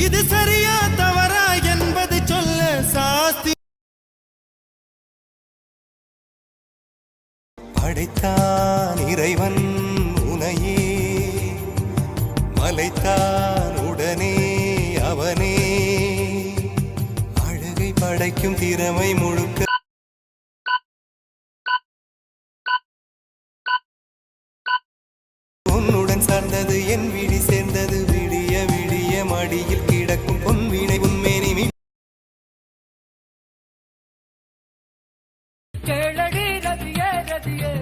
இது சரியா தவறா என்பது சொல்ல சாஸ்தி படைத்தான் இறைவன் உனையே மலைத்தான் உடனே அவனே அழகை படைக்கும் திறமை முழுக்க உன்னுடன் சார்ந்தது என் விழி சேர்ந்தது விடிய விடிய மடியில் கிடக்கும் பொன் வீணை உன்மேனி கேளடி ரதியே ரதியே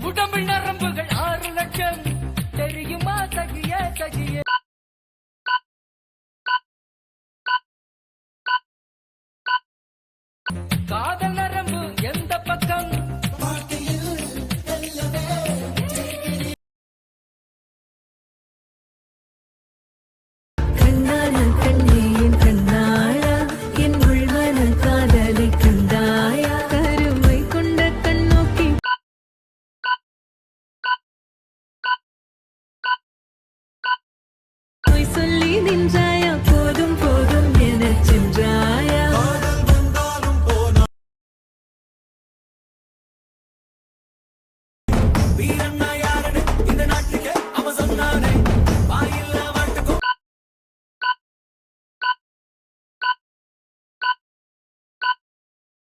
உடம்பில் நரம்புகள் 6 லட்சம் தெரியுமா சகியே சகியே காதல் நரம்பு எந்த பக்கம் சொல்லி நின்றாயா போதும் போதும் என சென்றாயா வீரண்ணா யாரனே இந்த நாட்டுக்கு அவன் சொன்னானே வாயில்ல வாட்டுக்கும்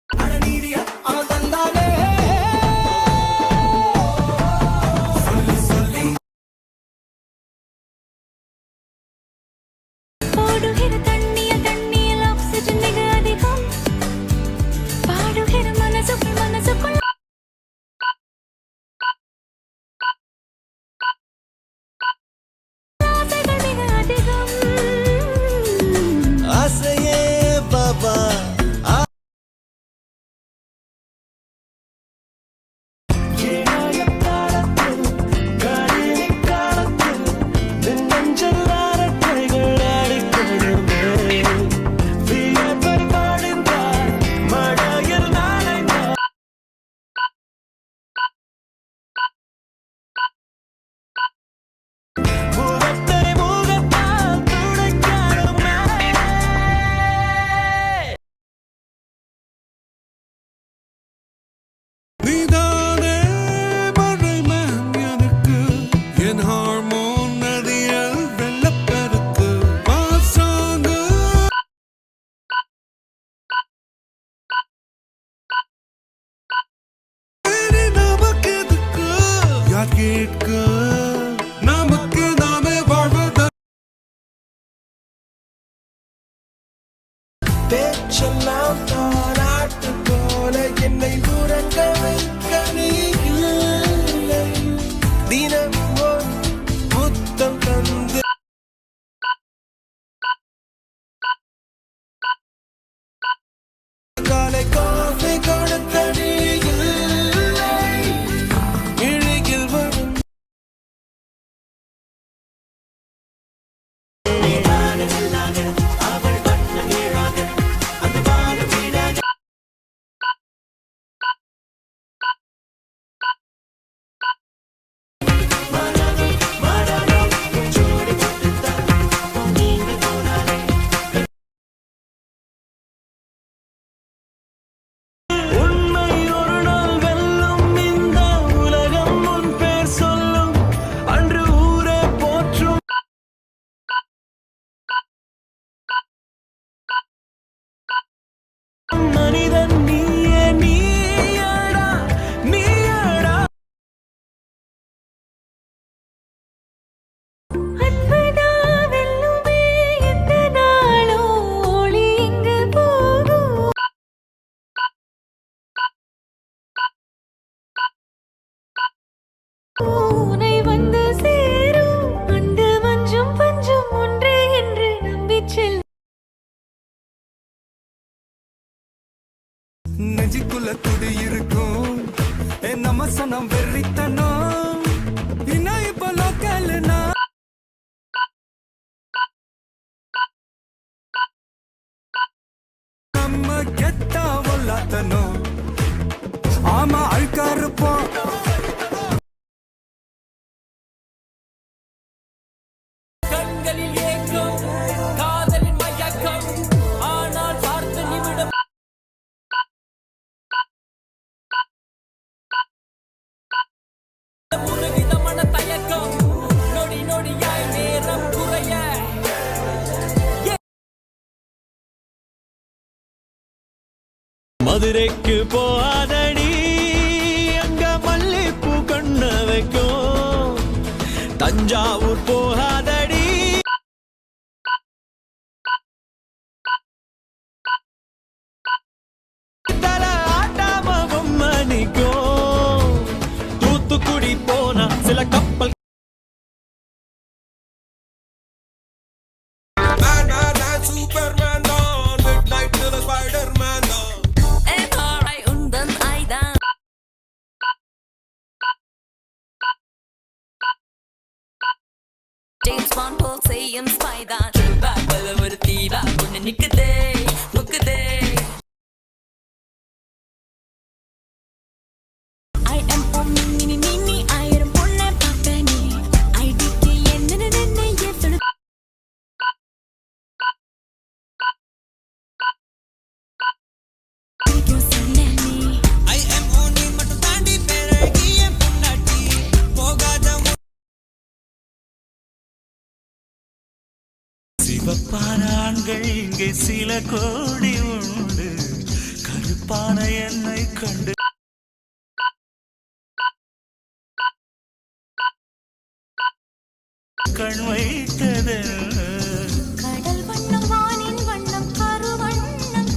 அடநீதிய அவன் தந்தானே சொல்லி சொல்லி ஓடுகிற தண்ணியில் ஆக்சிஜன் மிக அதிகம் பாடுகிற மனசுக்குள் ஆசைகள் மிக அதிகம் ஆசையே பாபா நமக்கு நாமே வாழ்வது பேச்செல்லாம் தாராட்டு போல என்னை உறங்க வைக்க நீ இல்லை தினம் முத்தம் தந்து காலை காஃபி கொடுக்க நீ மனிதன் நீயே நீயடா நீயடா அன்புதா வெல்லுமே எந்த நாளோ ஒளி இங்கு போகும் உனை வந்து சேரும் அந்த மஞ்சும் பஞ்சும் ஒன்றே என்று நம்பிச்செல் நெஞ்சுக்குள்ள துடி இருக்கும் நம்ம சனம் வெறித்தனம் இன்னும் இப்ப லோக்கல்னா நம்ம கெட்டா ஒல்லாத்தனும் ஆமா அழுக்கா இருப்போம் கண்களில் ஏங்கும் காதல் மதுரைக்கு போகாதடி அங்க மல்லிப்பூ கண்ண வைக்கும் தஞ்சாவூர் போகாதடி தல ஆட்டாம பொம்மணிக்கும் தூத்துக்குடி போனா சில கப்பல் சூப்பர்மேன் தான் மிட் நைட்ல ஸ்பைடர்மேன் தான் ஜேம்ஸ் பாண்ட் போல் செய்யும் ஸ்பைதான் பல ஒரு தீவா பொண்ணு நிக்குதே முக்குதே I am மினி மினி ஆயிரம் பொண்ணை பார்ப்பேனே ஐடிக்கு என்ன எத்தனை I am only மட்டும் தாண்டி பேரழகிய பொன்னாட்டி போகாத சிவப்பான ஆண்கள் இங்கே சில கோடி உண்டு கருப்பான என்னை கண்டு கண் வைத்தது கடல் வண்ணம் வானின் வண்ணம் கருவண்ணம்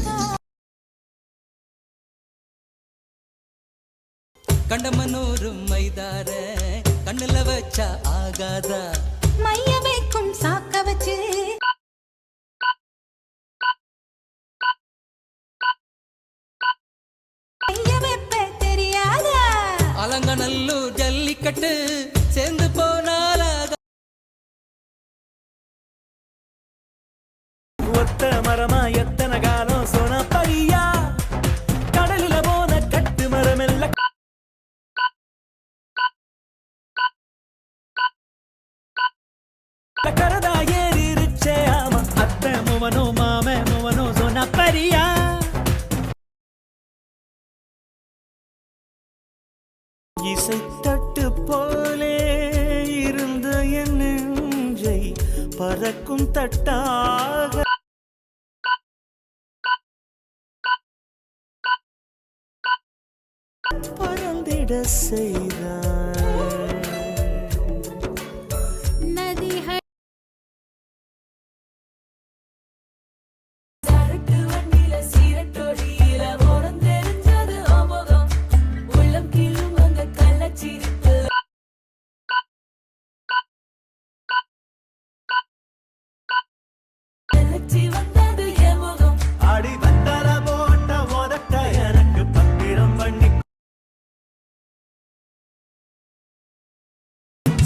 கண்டமனூரும் மைதார கண்ணுல வச்சா ஆகாதா மைய வைக்கும் சாக்க வச்சு மைய வைப்ப தெரியாதா அலங்கநல்லூர் ஜல்லிக்கட்டு சேர்ந்து போனாலாக ஒத்த மரமா எத்தனை காலம் சொன்ன பையா கடலில போன கட்டு மரம் எல்லாம் கரதா ஏறிருச்சே ஆமா அத்தை முவனோ மாம முவனோ சொன்ன பரியா இசைத்தட்டு போலே இருந்த என் நெஞ்சை பறக்கும் தட்டாக பறந்திட செய்தார் நதிகள் சரட்டு வண்டியில சீரட்டொடியில ஓரம் தெரிஞ்சது அமுகம் உள்ளம் கீழும் அங்க கள்ளச்சிரிப்பு கள்ளச்சி வந்தது எமுகம் அடி வந்தல போட்ட உதட்ட எனக்கு பத்திரம் பண்ணி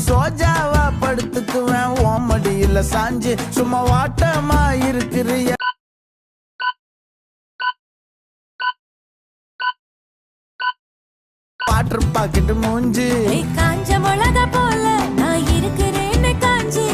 சோஜாவா படுத்துக்குவேன் ஓமடியில சாஞ்சு சும்மா வாட்டமா இருக்கிறிய வாட்டர் பாக்கெட் மூஞ்சி காஞ்ச மிளகா போல நான் இருக்கிறேன்னு காஞ்சி